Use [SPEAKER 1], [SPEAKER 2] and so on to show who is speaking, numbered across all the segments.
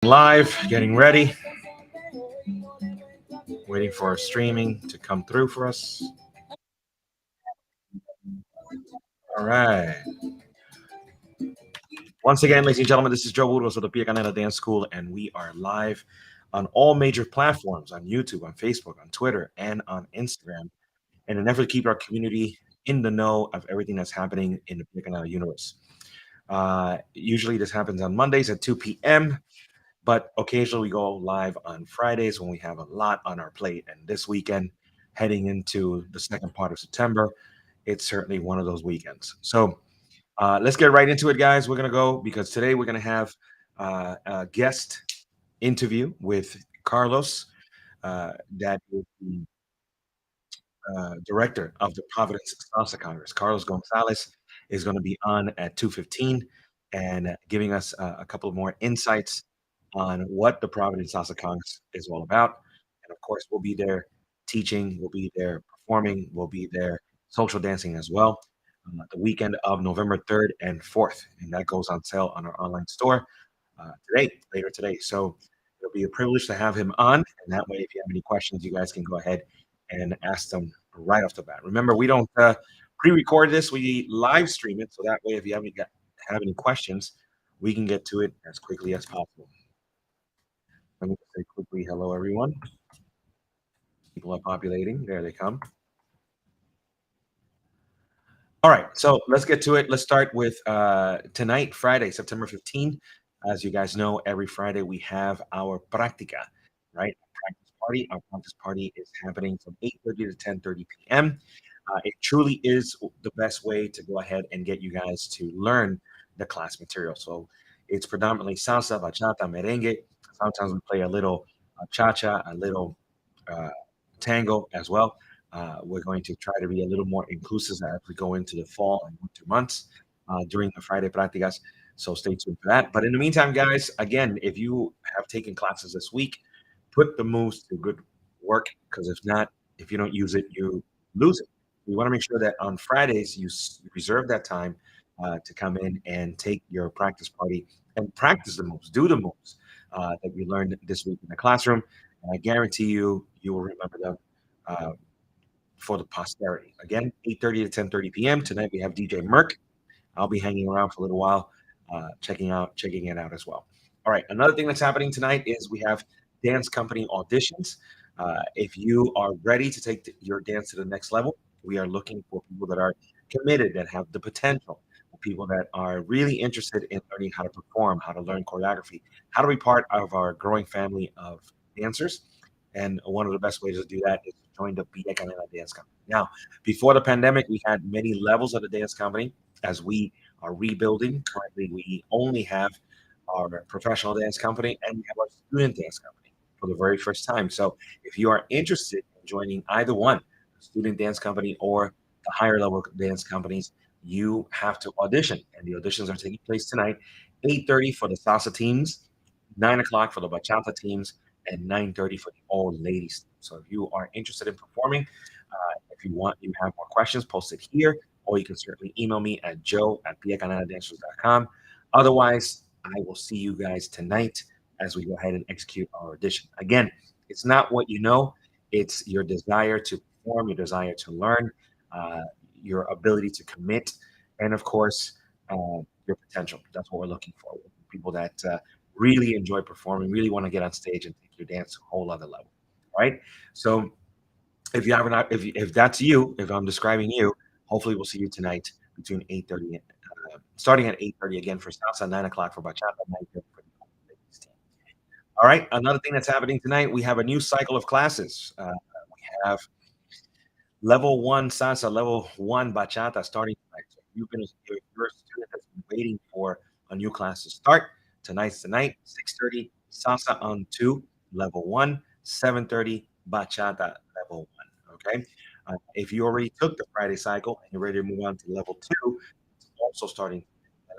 [SPEAKER 1] Live, getting ready, waiting for our streaming to come through for us. All right. Once again, ladies and gentlemen, this is Joe Burgos of the Pia Canela Dance School, and we are live on all major platforms on YouTube, on Facebook, on Twitter, and on Instagram in an effort to keep our community in the know of everything that's happening in the Pia Canela universe. Usually, this happens on Mondays at 2 p.m., but occasionally we go live on Fridays when we have a lot on our plate. And this weekend, heading into the second part of September, it's certainly one of those weekends. So let's get right into it, guys. We're going to go because today we're going to have a guest interview with Carlos, that is the director of the Providence Salsa Congress. Carlos Gonzalez is going to be on at 2:15 and giving us a couple of more insights on what the Providence Salsa Congress is all about. And of course, we'll be there teaching, we'll be there performing, we'll be there social dancing as well. The weekend of November 3rd and 4th, and that goes on sale on our online store later today. So it'll be a privilege to have him on, and that way, if you have any questions, you guys can go ahead and ask them right off the bat. Remember, we don't pre-record this; we live stream it, so that way, if you have any questions, we can get to it as quickly as possible. Let me say quickly, hello everyone. People are populating. There they come. All right, so let's get to it. Let's start with tonight, Friday, September 15th. As you guys know, every Friday we have our practica, right? Practice party. Our practice party is happening from 8:30 to 10:30 p.m. It truly is the best way to go ahead and get you guys to learn the class material. So it's predominantly salsa, bachata, merengue. Sometimes we play a little cha-cha, a little uh, tango as well. We're going to try to be a little more inclusive as we go into the fall and winter months during the Friday practicas. So stay tuned for that. But in the meantime, guys, again, if you have taken classes this week, put the moves to good work because if not, if you don't use it, you lose it. We want to make sure that on Fridays you reserve that time to come in and take your practice party and practice the moves, do the moves that you learned this week in the classroom. And I guarantee you, you will remember them uh, for the posterity. Again, 8:30 to 10:30 p.m. Tonight we have DJ Merck. I'll be hanging around for a little while, checking it out as well. All right, another thing that's happening tonight is we have dance company auditions. If you are ready to take your dance to the next level, we are looking for people that are committed, that have the potential, people that are really interested in learning how to perform, how to learn choreography, how to be part of our growing family of dancers. And one of the best ways to do that is to join the Pia Canela Dance Company. Now, before the pandemic, we had many levels of the dance company. As we are rebuilding, currently we only have our professional dance company and we have our student dance company for the very first time. So if you are interested in joining either one, the student dance company or the higher level dance companies, you have to audition. And the auditions are taking place tonight, 8:30 for the salsa teams, 9 o'clock for the bachata teams, and 9:30 for the all ladies. So if you are interested in performing, if you have more questions, post it here, or you can certainly email me at joe@piacanadadancers.com. Otherwise, I will see you guys tonight as we go ahead and execute our audition. Again, it's not what you know, it's your desire to perform, your desire to learn, uh, your ability to commit, and of course, your potential. That's what we're looking for. People that really enjoy performing, really want to get on stage and take your dance to a whole other level. Right? So if you haven't, if that's you, if I'm describing you, hopefully we'll see you tonight between 8:30, starting at 8:30 again for salsa, 9 o'clock for bachata, 9:30 for the ladies team. All right, another thing that's happening tonight, we have a new cycle of classes. We have level one salsa, level one bachata starting tonight. So you're a student that's been waiting for a new class to start. Tonight's the night, 6:30 salsa on two, level one, 7:30 bachata level one. Okay. If you already took the Friday cycle and you're ready to move on to level two, it's also starting.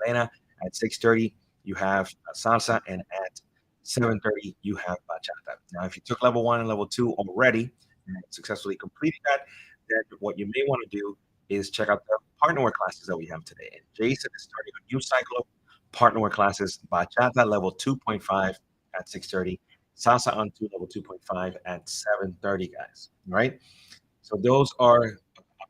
[SPEAKER 1] Elena at 6:30, you have salsa, and at 7:30, you have bachata. Now, if you took level one and level two already and successfully completed that, then what you may want to do is check out the partner classes that we have today. And Jason is starting a new cycle of partner classes, bachata level 2.5. at 6:30. Salsa on 2, level 2.5 at 7:30, guys. All right. So those are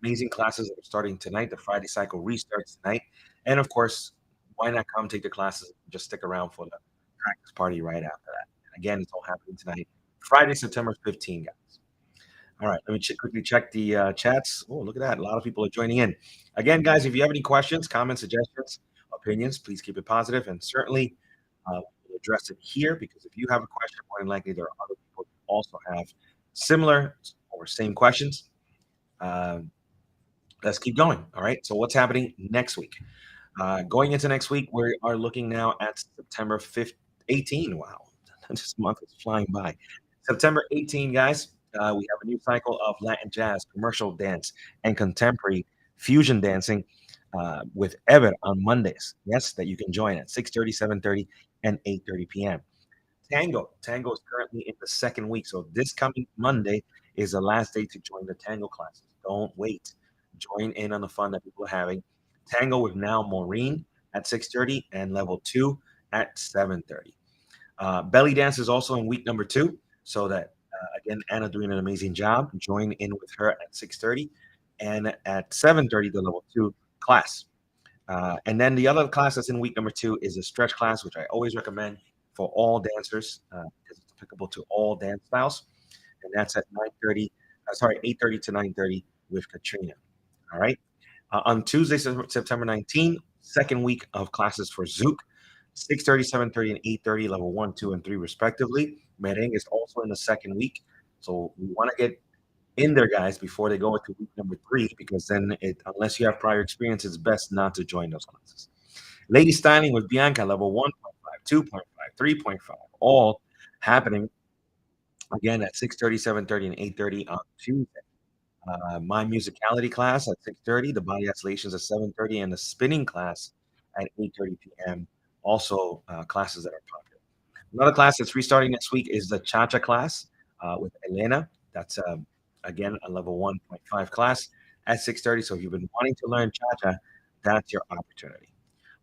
[SPEAKER 1] amazing classes that are starting tonight. The Friday cycle restarts tonight. And of course, why not come take the classes? Just stick around for the practice party right after that. And again, it's all happening tonight, Friday, September 15th, guys. All right, let me quickly check the chats. Oh, look at that. A lot of people are joining in. Again, guys, if you have any questions, comments, suggestions, opinions, please keep it positive, and certainly we'll address it here because if you have a question, more than likely there are other people who also have similar or same questions. Um, let's keep going. All right. So, what's happening next week? Going into next week, we are looking now at September 5th, 18. Wow, this month is flying by. September 18, guys, we have a new cycle of Latin jazz, commercial dance, and contemporary fusion dancing with Ever on Mondays. Yes, that you can join at 6:30, 7:30, and 8:30 p.m. Tango is currently in the second week. So this coming Monday is the last day to join the tango classes. Don't wait. Join in on the fun that people are having. Tango with now Maureen at 6:30 and level 2 at 7:30. Belly dance is also in week number 2. So that again, Anna doing an amazing job. Join in with her at 6:30 and at 7:30 the level 2 class. And then the other class that's in week number 2 is a stretch class, which I always recommend for all dancers because it's applicable to all dance styles. And that's at 9:30, 8:30 to 9:30 with Katrina. All right. On Tuesday, September 19th, second week of classes for Zouk, 6:30, 7:30, and 8:30, level 1, 2, and 3, respectively. Merengue is also in the second week. So we want to get in there, guys, before they go into week number 3, because then unless you have prior experience, it's best not to join those classes. Lady Styling with Bianca, level 1.5, 2.5, 3.5, all happening again at 6:30, 7:30, and 8:30 on Tuesday. My musicality class at 6:30, the body oscillations at 7:30, and the spinning class at 8:30 p.m. Also, classes that are popular. Another class that's restarting next week is the Cha-Cha class with Elena. That's again a level 1.5 class at 6:30. So if you've been wanting to learn Cha-Cha, that's your opportunity.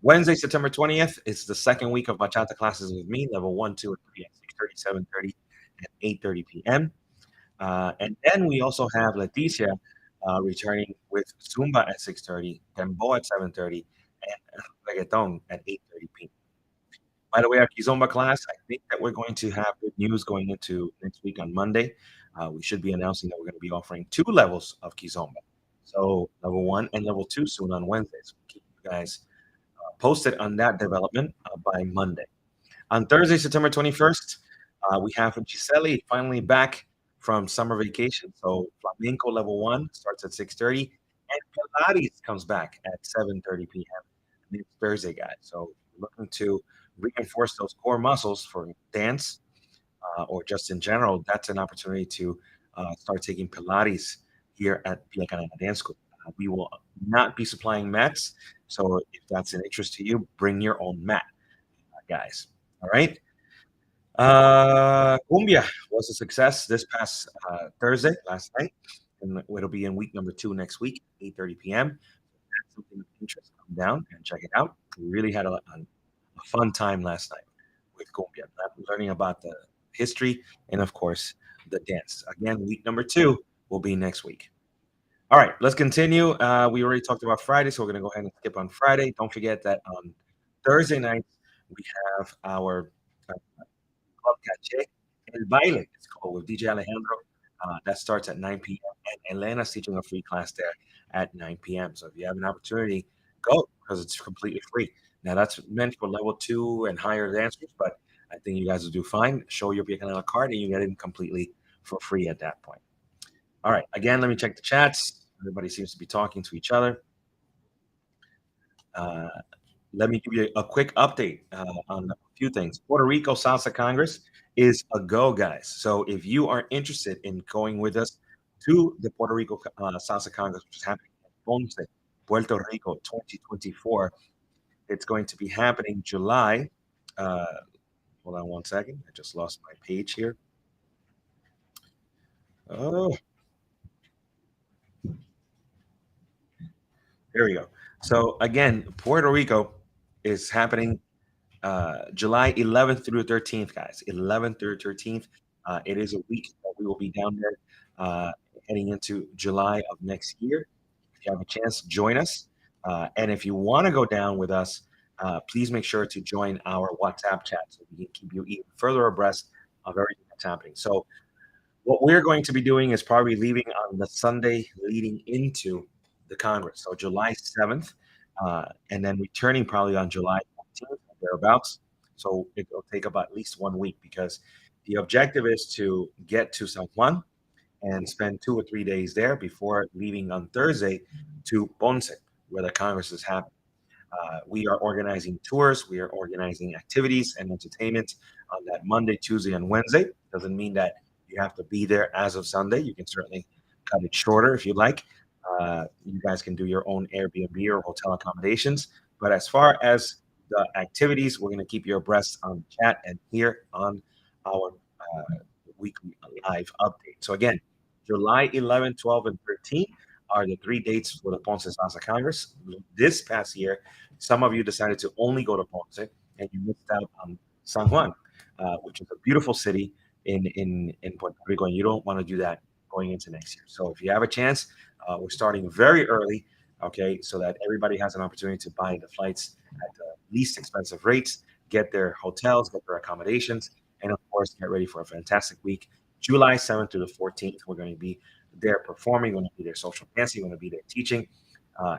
[SPEAKER 1] Wednesday, September 20th, it's the second week of bachata classes with me, level 1, 2, and 3 at 6:30, 7:30, and 8:30 p.m. And then we also have Leticia returning with Zumba at 6:30, Dembo at 7:30, and Reggaeton at 8:30 p.m. By the way, our Kizomba class, I think that we're going to have good news going into next week on Monday. We should be announcing that we're going to be offering 2 levels of Kizomba. So level 1 and level 2 soon on Wednesdays. Keep you guys posted on that development by Monday. On Thursday, September 21st, we have Gisele finally back from summer vacation. So Flamenco level 1 starts at 6:30, and Pilates comes back at 7:30 p.m. It's Thursday, guys. So looking to reinforce those core muscles for dance or just in general, that's an opportunity to start taking Pilates here at Pia Canana Dance School. We will not be supplying mats. So if that's an interest to you, bring your own mat, guys. All right. Cumbia was a success this past Thursday, last night, and it'll be in week number 2 next week, 8:30 p.m. That's something of interest. Come down and check it out. We really had a fun time last night with Cumbia, learning about the history and, of course, the dance. Again, week number 2 will be next week. All right, let's continue. We already talked about Friday, so we're going to go ahead and skip on Friday. Don't forget that on Thursday night, we have our Club Cache, El Baile, it's called, with DJ Alejandro. That starts at 9 p.m. And Elena's teaching a free class there at 9 p.m. So if you have an opportunity, go because it's completely free. Now, that's meant for level 2 and higher dancers, but I think you guys will do fine. Show your Picanella card and you get it completely for free at that point. All right. Again, let me check the chats. Everybody seems to be talking to each other. Let me give you a quick update on a few things. Puerto Rico Salsa Congress is a go, guys. So if you are interested in going with us to the Puerto Rico Salsa Congress, which is happening in Ponce, Puerto Rico 2024, it's going to be happening July. Hold on one second. I just lost my page here. Oh, there we go. So again, Puerto Rico is happening July 11th through 13th, guys. 11th through 13th. It is a week that we will be down there heading into July of next year. If you have a chance, join us. And if you want to go down with us, please make sure to join our WhatsApp chat so we can keep you even further abreast of everything that's happening. So, what we're going to be doing is probably leaving on the Sunday leading into the Congress, so July 7th, and then returning probably on July 14th, thereabouts. So it'll take about at least 1 week because the objective is to get to San Juan and spend 2 or 3 days there before leaving on Thursday to Ponce, where the Congress is happening. We are organizing tours, we are organizing activities and entertainment on that Monday, Tuesday, and Wednesday. Doesn't mean that you have to be there as of Sunday. You can certainly cut it shorter if you like. You guys can do your own Airbnb or hotel accommodations. But as far as the activities, we're going to keep you abreast on the chat and here on our weekly live update. So again, July 11, 12, and 13 are the three dates for the Ponce Salsa Congress. This past year, some of you decided to only go to Ponce and you missed out on San Juan, which is a beautiful city in Puerto Rico, and you don't want to do that going into next year. So if you have a chance, we're starting very early, okay, so that everybody has an opportunity to buy the flights at the least expensive rates, get their hotels, get their accommodations, and of course, get ready for a fantastic week. July 7th through the 14th, we're going to be there performing, we're going to be there social dancing, we're going to be there teaching.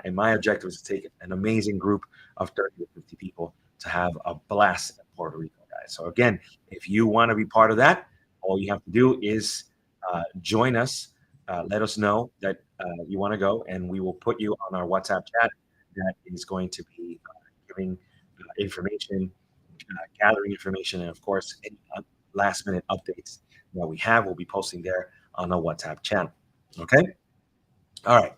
[SPEAKER 1] And my objective is to take an amazing group of 30 to 50 people to have a blast in Puerto Rico, guys. So again, if you want to be part of that, all you have to do is join us. Let us know that you want to go, and we will put you on our WhatsApp chat that is going to be giving information, gathering information, and of course, any last minute updates that we have, we'll be posting there on our WhatsApp channel. Okay. All right.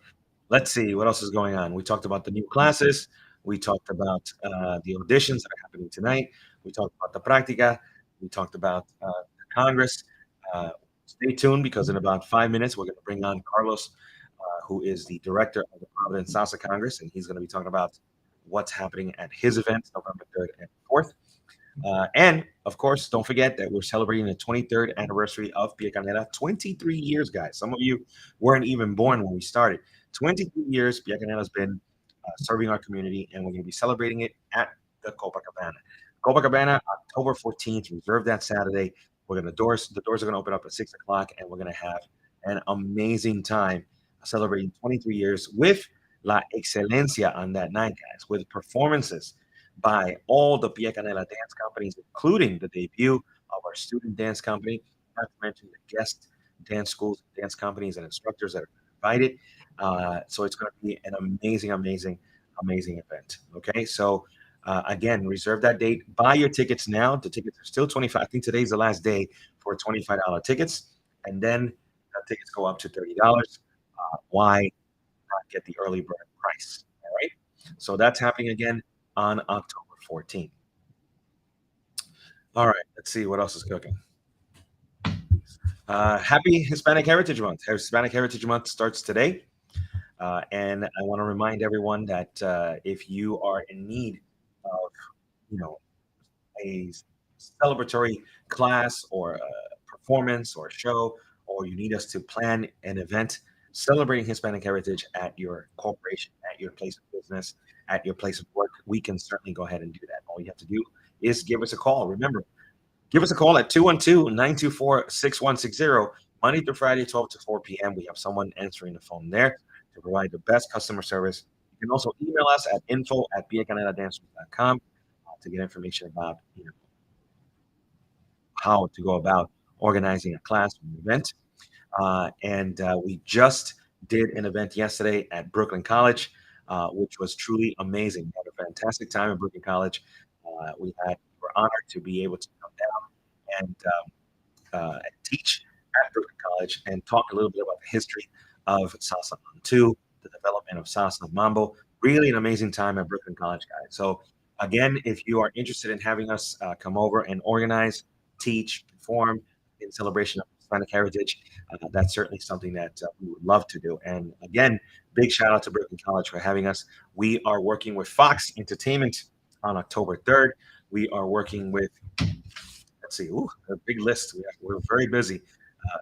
[SPEAKER 1] Let's see what else is going on. We talked about the new classes. We talked about the auditions that are happening tonight. We talked about the practica. We talked about the Congress. Uh, Stay tuned because in about 5 minutes, we're going to bring on Carlos, who is the director of the Providence Salsa Congress, and he's going to be talking about what's happening at his event, November 3rd and 4th. And of course, don't forget that we're celebrating the 23rd anniversary of Pia Canela. 23 years, guys. Some of you weren't even born when we started. 23 years, Pia Canela has been serving our community, and we're going to be celebrating it at the Copacabana. Copacabana, October 14th. Reserve that Saturday. We're going to the doors are going to open up at 6 o'clock, and we're going to have an amazing time celebrating 23 years with La Excelencia on that night, guys, with performances by all the Pia Canela dance companies, including the debut of our student dance company, not to mention the guest dance schools, dance companies, and instructors that are invited. So it's going to be an amazing, amazing, amazing event. Okay, so again, reserve that date. Buy your tickets now. The tickets are still 25. I think today's the last day for $25 tickets, and then tickets go up to $30. Why not get the early bird price? All right. So that's happening again on October 14th. All right, let's see what else is cooking. Happy Hispanic Heritage Month. Hispanic Heritage Month starts today. And I want to remind everyone that if you are in need of, you know, a celebratory class or a performance or a show, or you need us to plan an event celebrating Hispanic heritage at your corporation, at your place of business, at your place of work, we can certainly go ahead and do that. All you have to do is give us a call. Remember, give us a call at 212-924-6160, Monday through Friday, 12 to 4 p.m. We have someone answering the phone there to provide the best customer service. You can also email us at info@piacaneladancers.com to get information about how to go about organizing a class or an event. And we just did an event yesterday at Brooklyn College, which was truly amazing. We had a fantastic time at Brooklyn College. We're honored to be able to come down and teach at Brooklyn College and talk a little bit about the history of Salsa Bantu, the development of Salsa Mambo. Really an amazing time at Brooklyn College, guys. So again, if you are interested in having us come over and organize, teach, perform in celebration of Hispanic heritage, that's certainly something that we would love to do. And again, big shout out to Brooklyn College for having us. We are working with Fox Entertainment on October 3rd. we are working with, let's see, a big list. We're very busy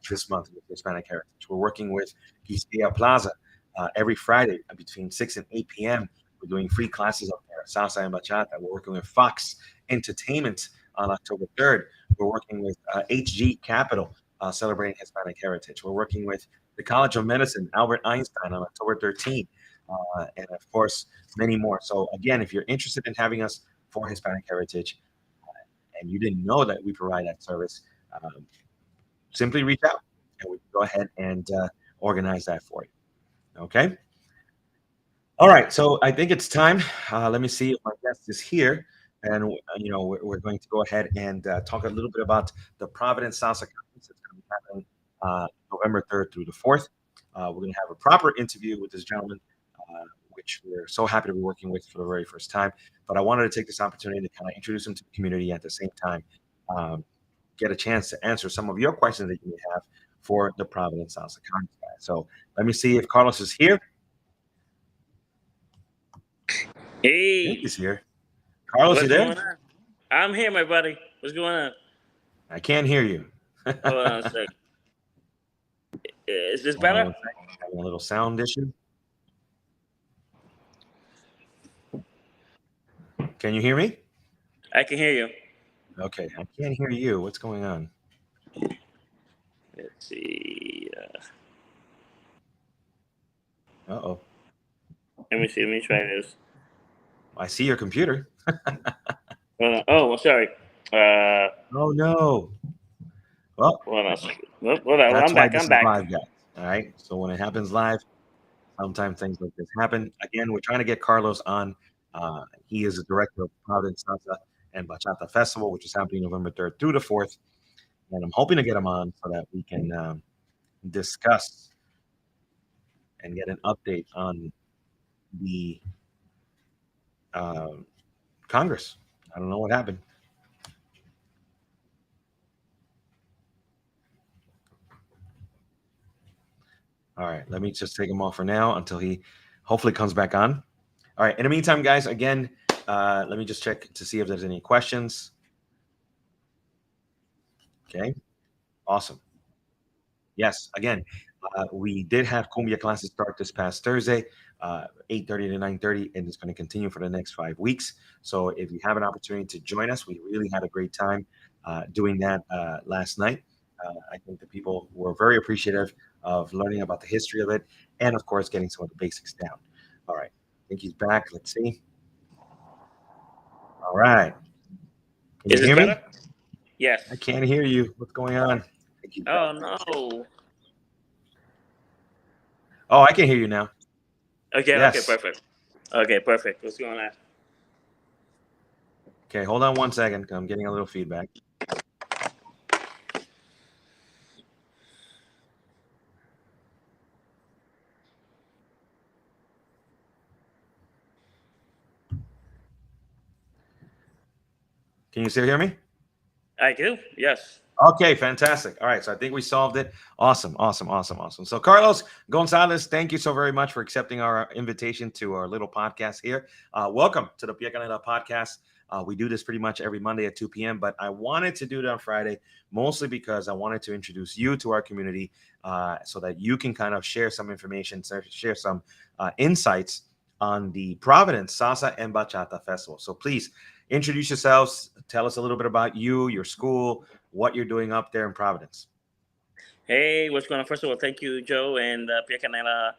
[SPEAKER 1] this month with Hispanic Heritage. We're working with Quisqueya Plaza every Friday between 6 and 8 p.m. We're doing free classes up there, salsa and bachata. We're working with Fox Entertainment on October 3rd. We're working with HG Capital, celebrating Hispanic Heritage. We're working with the College of Medicine, Albert Einstein, on October 13th, and of course, many more. So again, if you're interested in having us for Hispanic Heritage, and you didn't know that we provide that service, simply reach out and we can go ahead and organize that for you. Okay. All right. So I think it's time. Let me see if my guest is here. And, we're going to go ahead and talk a little bit about the Providence Salsa Conference that's going to be happening November 3rd through the 4th. We're going to have a proper interview with this gentleman, which we're so happy to be working with for the very first time. But I wanted to take this opportunity to kind of introduce him to the community at the same time. Get a chance to answer some of your questions that you may have for the Providence Salsa Conference. So let me see if Carlos is here. I think
[SPEAKER 2] Hey,
[SPEAKER 1] he's here. Carlos, you
[SPEAKER 2] what's
[SPEAKER 1] there?
[SPEAKER 2] going on? I'm here, my buddy. What's going on?
[SPEAKER 1] I can't hear you.
[SPEAKER 2] Hold on a sec. Is this
[SPEAKER 1] Hold on
[SPEAKER 2] better?
[SPEAKER 1] one second. I'm having a little sound issue. Can you hear me?
[SPEAKER 2] I can hear you.
[SPEAKER 1] Okay, I can't hear you. What's going on?
[SPEAKER 2] Let's see.
[SPEAKER 1] Uh-oh.
[SPEAKER 2] Let me see. Let me try this.
[SPEAKER 1] I see your computer.
[SPEAKER 2] Hold on. Oh, well, sorry.
[SPEAKER 1] Oh, no. Well,
[SPEAKER 2] Hold on a second. Hold on.
[SPEAKER 1] that's
[SPEAKER 2] I'm
[SPEAKER 1] why
[SPEAKER 2] back.
[SPEAKER 1] this
[SPEAKER 2] I'm
[SPEAKER 1] is
[SPEAKER 2] back.
[SPEAKER 1] live, guys. All right. So when it happens live, sometimes things like this happen. Again, we're trying to get Carlos on. He is the director of Providence Salsa and Bachata Festival, which is happening November 3rd through the 4th. And I'm hoping to get him on so that we can discuss and get an update on the Congress. I don't know what happened. All right, let me just take him off for now until he hopefully comes back on. All right, in the meantime, guys, again, let me just check to see if there's any questions. Okay, awesome. Yes, again, we did have Cumbia classes start this past Thursday, 8:30 to 9:30, and it's going to continue for the next 5 weeks. So if you have an opportunity to join us, we really had a great time doing that last night. I think the people were very appreciative of learning about the history of it, and of course, getting some of the basics down. All right, I think he's back. Let's see. All right, can
[SPEAKER 2] Is
[SPEAKER 1] you
[SPEAKER 2] this
[SPEAKER 1] hear me?
[SPEAKER 2] better? Yes.
[SPEAKER 1] I can't hear you. What's going on? I think he's back.
[SPEAKER 2] Oh no.
[SPEAKER 1] Oh, I can hear you now.
[SPEAKER 2] Okay. Okay.
[SPEAKER 1] Yes.
[SPEAKER 2] Perfect. Okay. Perfect. What's going on?
[SPEAKER 1] Okay, hold on one second. I'm getting a little feedback. Can you still hear me?
[SPEAKER 2] I do. Yes.
[SPEAKER 1] Okay, fantastic. All right, so I think we solved it. Awesome, awesome, awesome, awesome. So, Carlos Gonzalez, thank you so very much for accepting our invitation to our little podcast here. Welcome to the Pia Canela podcast. We do this pretty much every Monday at 2 p.m., but I wanted to do it on Friday mostly because I wanted to introduce you to our community so that you can kind of share some information, share some insights on the Providence Salsa and Bachata Festival. So, please introduce yourselves. Tell us a little bit about you, your school, what you're doing up there in Providence.
[SPEAKER 2] Hey, what's going on? First of all, thank you, Joe and Pia Canela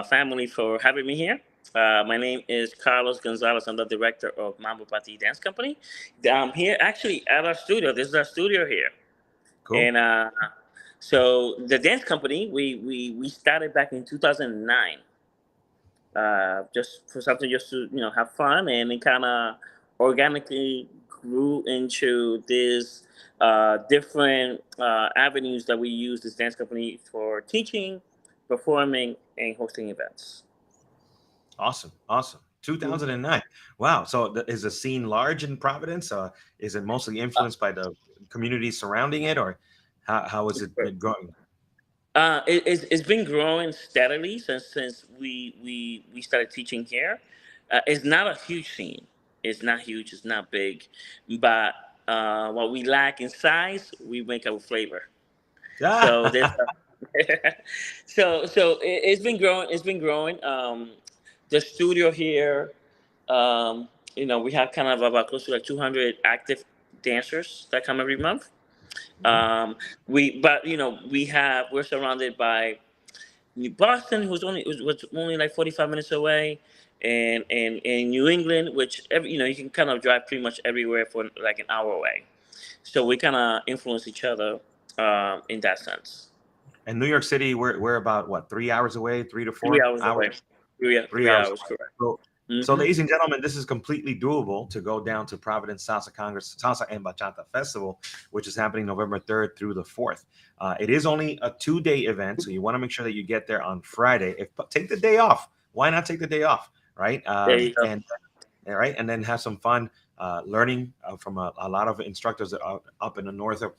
[SPEAKER 2] family for having me here. My name is Carlos Gonzalez. I'm the director of Mambo Party Dance Company. I'm here actually at our studio. This is our studio here.
[SPEAKER 1] Cool.
[SPEAKER 2] And so the dance company, we started back in 2009. Just for something just to, have fun. And it kind of organically grew into this different avenues that we use this dance company for teaching, performing, and hosting events.
[SPEAKER 1] Awesome. Awesome. 2009. Wow. So is the scene large in Providence? Is it mostly influenced by the community surrounding it, or how has it been growing?
[SPEAKER 2] It's been growing steadily since we started teaching here. It's not a huge scene. It's not huge. It's not big, but what we lack in size, we make our flavor. So there's it's been growing. It's been growing. The studio here, we have kind of about close to like 200 active dancers that come every month. But we're surrounded by New Boston, was only like 45 minutes away, and New England, which you can kind of drive pretty much everywhere for like an hour away. So we kind of influence each other in that sense.
[SPEAKER 1] And New York City, we're about what, 3 hours away, 3 to 4
[SPEAKER 2] 3 hours
[SPEAKER 1] hours,
[SPEAKER 2] away. Three,
[SPEAKER 1] three
[SPEAKER 2] three
[SPEAKER 1] hours
[SPEAKER 2] hours,
[SPEAKER 1] away.
[SPEAKER 2] correct.
[SPEAKER 1] So,
[SPEAKER 2] Hmm.
[SPEAKER 1] ladies and gentlemen, this is completely doable to go down to Providence Salsa Congress, Salsa and Bachata Festival, which is happening November 3rd through the 4th. It is only a 2-day event, so you want to make sure that you get there on Friday. Take the day off. Why not take the day off, right?
[SPEAKER 2] There you go.
[SPEAKER 1] And then have some fun learning from a lot of instructors that are up in the north of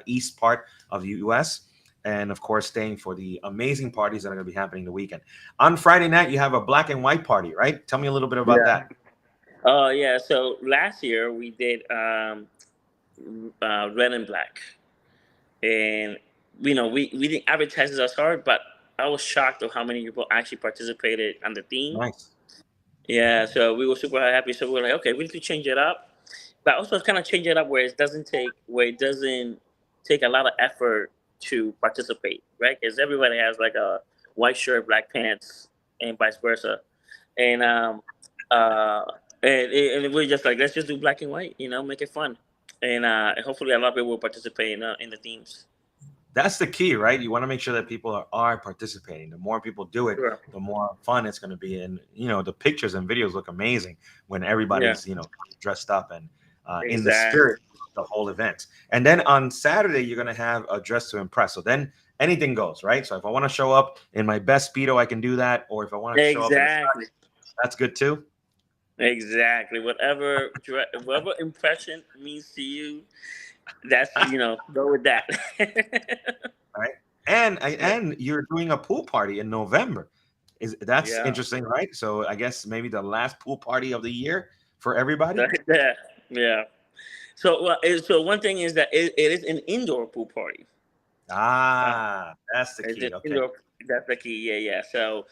[SPEAKER 1] east part of the U.S. And of course, staying for the amazing parties that are going to be happening the weekend. On Friday night, you have a black and white party, right? Tell me a little bit about
[SPEAKER 2] Yeah.
[SPEAKER 1] that.
[SPEAKER 2] Oh yeah. So last year we did red and black, and we didn't advertise it as hard, but I was shocked of how many people actually participated on the theme.
[SPEAKER 1] Nice.
[SPEAKER 2] Yeah, so we were super happy. So we were like, okay, we need to change it up, but also kind of change it up where it doesn't take a lot of effort to participate, right? Because everybody has like a white shirt, black pants, and vice versa, and uh, and we're just like, let's just do black and white, make it fun, and hopefully a lot of people will participate in the themes.
[SPEAKER 1] That's the key, right? You want to make sure that people are participating. The more people do it,
[SPEAKER 2] Sure.
[SPEAKER 1] the more fun it's going to be. And the pictures and videos look amazing when
[SPEAKER 2] Yeah,
[SPEAKER 1] everybody's dressed up and in the
[SPEAKER 2] exactly.
[SPEAKER 1] spirit of the whole event. And then on Saturday, you're going to have a dress to impress. So then anything goes, right? So if I want to show up in my best speedo, I can do that. Or if I want to show up in a
[SPEAKER 2] Exactly.
[SPEAKER 1] that's good too.
[SPEAKER 2] Exactly. Whatever impression means to you, that's go with that.
[SPEAKER 1] Right. And
[SPEAKER 2] Yeah.
[SPEAKER 1] and you're doing a pool party in November. That's
[SPEAKER 2] Yeah.
[SPEAKER 1] interesting, right? So I guess maybe the last pool party of the year for everybody.
[SPEAKER 2] Yeah. Yeah. So one thing is that it is an indoor pool party. Uh,
[SPEAKER 1] That's the
[SPEAKER 2] it's an
[SPEAKER 1] key. Okay.
[SPEAKER 2] indoor. That's the key. Yeah. Yeah. So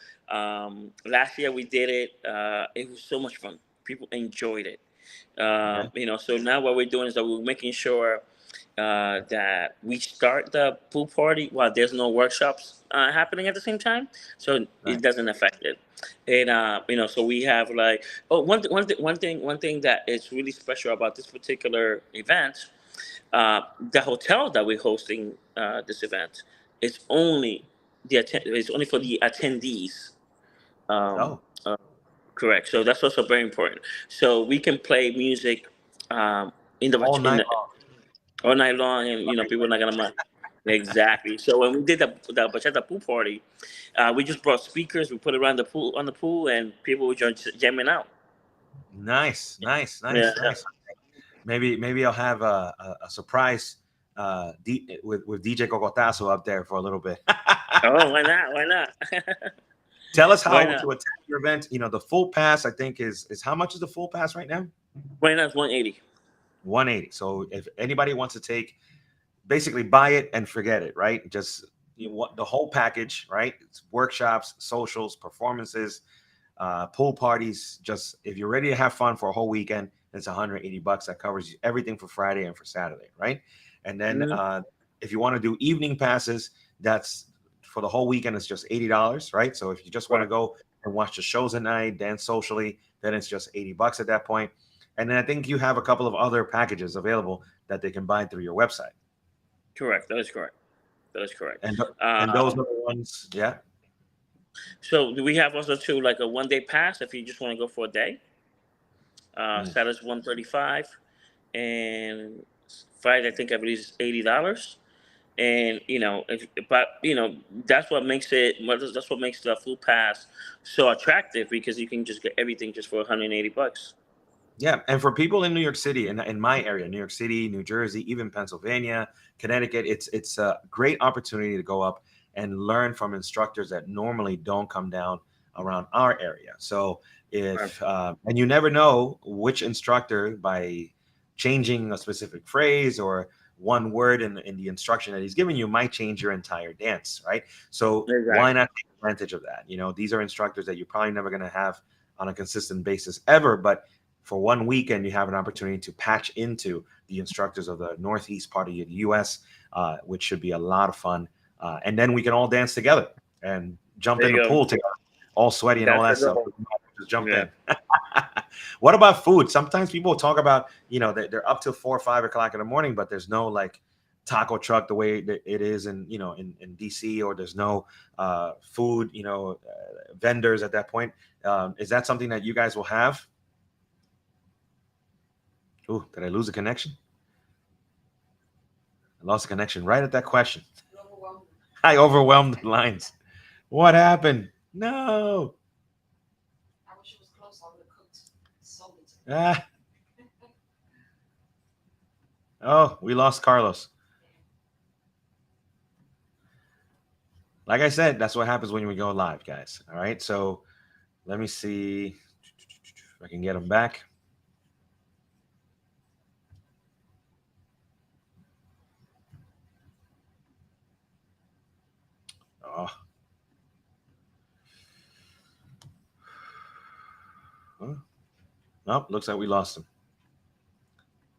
[SPEAKER 2] last year we did it. It was so much fun. People enjoyed it.
[SPEAKER 1] Okay.
[SPEAKER 2] So now what we're doing is that we're making sure that we start the pool party while there's no workshops happening at the same time, so
[SPEAKER 1] Right.
[SPEAKER 2] it doesn't affect it. And so we have like, one thing that is really special about this particular event. The hotel that we're hosting this event is only it's only for the attendees. Um,
[SPEAKER 1] Oh,
[SPEAKER 2] uh, Correct. So that's also very important. So we can play music um, in
[SPEAKER 1] all night
[SPEAKER 2] the
[SPEAKER 1] long.
[SPEAKER 2] all night long, and people are not gonna mind. Exactly. So when we did the bachata pool party, we just brought speakers. We put it around the pool, and people were just jamming out.
[SPEAKER 1] Nice, nice,
[SPEAKER 2] Yeah.
[SPEAKER 1] nice, nice. Maybe I'll have a surprise with DJ Cocotazo up there for a little bit.
[SPEAKER 2] Oh, why not? Why not?
[SPEAKER 1] Tell us
[SPEAKER 2] Why
[SPEAKER 1] how
[SPEAKER 2] not?
[SPEAKER 1] to attend your event. The full pass I think is how much is the full pass right now?
[SPEAKER 2] Why not? 180.
[SPEAKER 1] 180. So if anybody wants to take basically buy it and forget it, right? Just you want the whole package, right? It's workshops, socials, performances, pool parties. Just if you're ready to have fun for a whole weekend, it's $180. That covers everything for Friday and for Saturday, right? And then
[SPEAKER 2] Hmm.
[SPEAKER 1] if you want to do evening passes, that's for the whole weekend. It's just $80, right? So if you just want to
[SPEAKER 2] Right.
[SPEAKER 1] go and watch the shows at night, dance socially, then it's just $80 at that point. And then I think you have a couple of other packages available that they can buy through your website.
[SPEAKER 2] Correct. That is correct. That is correct.
[SPEAKER 1] And those are the ones, yeah.
[SPEAKER 2] So do we have also too like a 1 day pass if you just want to go for a day?
[SPEAKER 1] Mm.
[SPEAKER 2] Saturday's 135, and Friday I believe is $80. And but that's what makes the full pass so attractive, because you can just get everything just for 180 bucks.
[SPEAKER 1] Yeah, and for people in New York City, in my area, New York City, New Jersey, even Pennsylvania, Connecticut, it's a great opportunity to go up and learn from instructors that normally don't come down around our area. So if and you never know which instructor, by changing a specific phrase or one word in the instruction that he's giving you, might change your entire dance, right? So why not take advantage of that? These are instructors that you're probably never going to have on a consistent basis ever, but for one weekend you have an opportunity to patch into the instructors of the northeast part of the US, which should be a lot of fun. And then we can all dance together and jump in the pool together, all sweaty and all that stuff. Just jump in. What about food? Sometimes people talk about, they're up till 4 or 5 o'clock in the morning, but there's no like taco truck the way that it is in DC, or there's no food, vendors at that point. Is that something that you guys will have? Oh, did I lose a connection? I lost a connection right at that question. I overwhelmed the lines. What happened? No.
[SPEAKER 3] I wish it was close. I would have cooked.
[SPEAKER 1] Oh, we lost Carlos. Like I said, that's what happens when we go live, guys. All right, so let me see if I can get him back. Oh. Nope, looks like we lost him.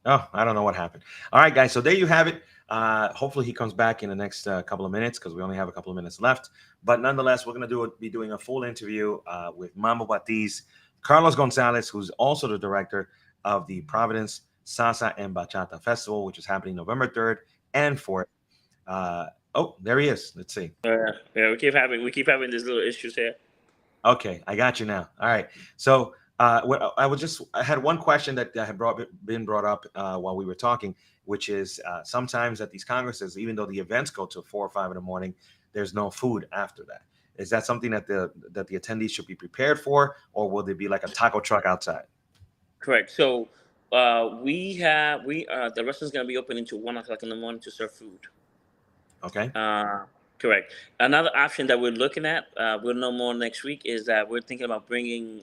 [SPEAKER 1] Oh, I don't know what happened. All right, guys, so there you have it. Hopefully he comes back in the next couple of minutes, because we only have a couple of minutes left. But nonetheless, we're going to be doing a full interview with Mambo Patis, Carlos Gonzalez, who's also the director of the Providence Salsa and Bachata Festival, which is happening November 3rd and 4th. Oh, there he is. Let's see.
[SPEAKER 2] Yeah, we keep having these little issues here.
[SPEAKER 1] Okay, I got you now. All right. So I had one question that had been brought up while we were talking, which is sometimes at these congresses, even though the events go till 4 or 5 in the morning, there's no food after that. Is that something that the attendees should be prepared for, or will there be like a taco truck outside?
[SPEAKER 2] Correct. So the restaurant's going to be open until 1 o'clock in the morning to serve food.
[SPEAKER 1] Okay.
[SPEAKER 2] Correct. Another option that we're looking at, we'll know more next week, is that we're thinking about bringing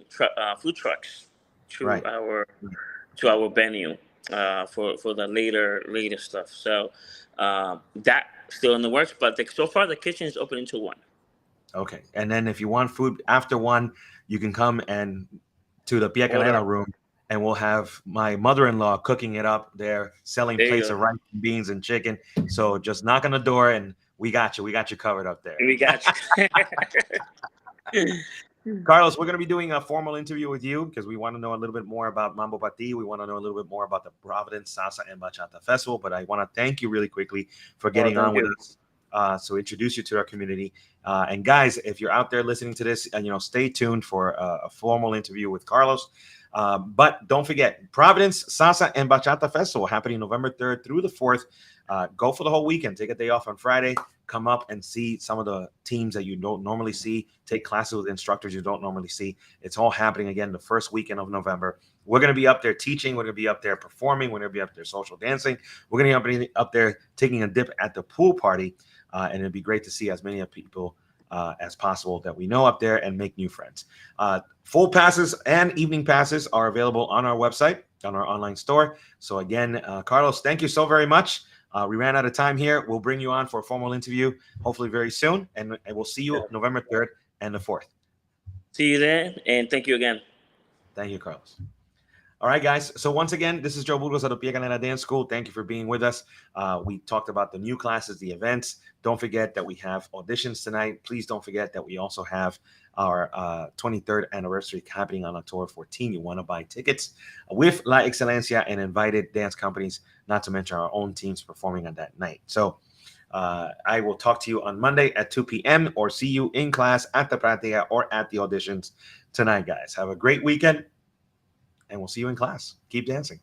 [SPEAKER 2] food trucks to our venue for the later stuff. So that still in the works, but so far the kitchen is open until 1. Okay.
[SPEAKER 1] And then if you want food after 1, you can come to the Pia Canela room, and we'll have my mother-in-law cooking it up there, selling plates of rice and beans and chicken. So just knock on the door, and we got you. We got you covered up there.
[SPEAKER 2] We got you.
[SPEAKER 1] Carlos, we're going to be doing a formal interview with you because we want to know a little bit more about Mambo Pati. We want to know a little bit more about the Providence Salsa and Bachata Festival. But I want to thank you really quickly for getting on with us. So introduce you to our community. And guys, if you're out there listening to this, stay tuned for a formal interview with Carlos. But don't forget, Providence Salsa and Bachata Festival happening November 3rd through the 4th. Go for the whole weekend. Take a day off on Friday. Come up and see some of the teams that you don't normally see. Take classes with instructors you don't normally see. It's all happening again the first weekend of November. We're going to be up there teaching. We're going to be up there performing. We're going to be up there social dancing. We're going to be up there taking a dip at the pool party. And it'd be great to see as many people as possible that we know up there and make new friends. Full passes and evening passes are available on our website, on our online store. So again, Carlos, thank you so very much. We ran out of time here. We'll bring you on for a formal interview, hopefully very soon. And we'll see you November 3rd and the 4th.
[SPEAKER 2] See you there. And thank you again.
[SPEAKER 1] Thank you, Carlos. All right, guys. So once again, this is Joe Burgos at the Pia Canela Dance School. Thank you for being with us. We talked about the new classes, the events. Don't forget that we have auditions tonight. Please don't forget that we also have our 23rd anniversary happening on October 14. You want to buy tickets with La Excelencia and invited dance companies, not to mention our own teams performing on that night. So I will talk to you on Monday at 2 p.m. or see you in class at the Pratica or at the auditions tonight, guys. Have a great weekend, and we'll see you in class. Keep dancing.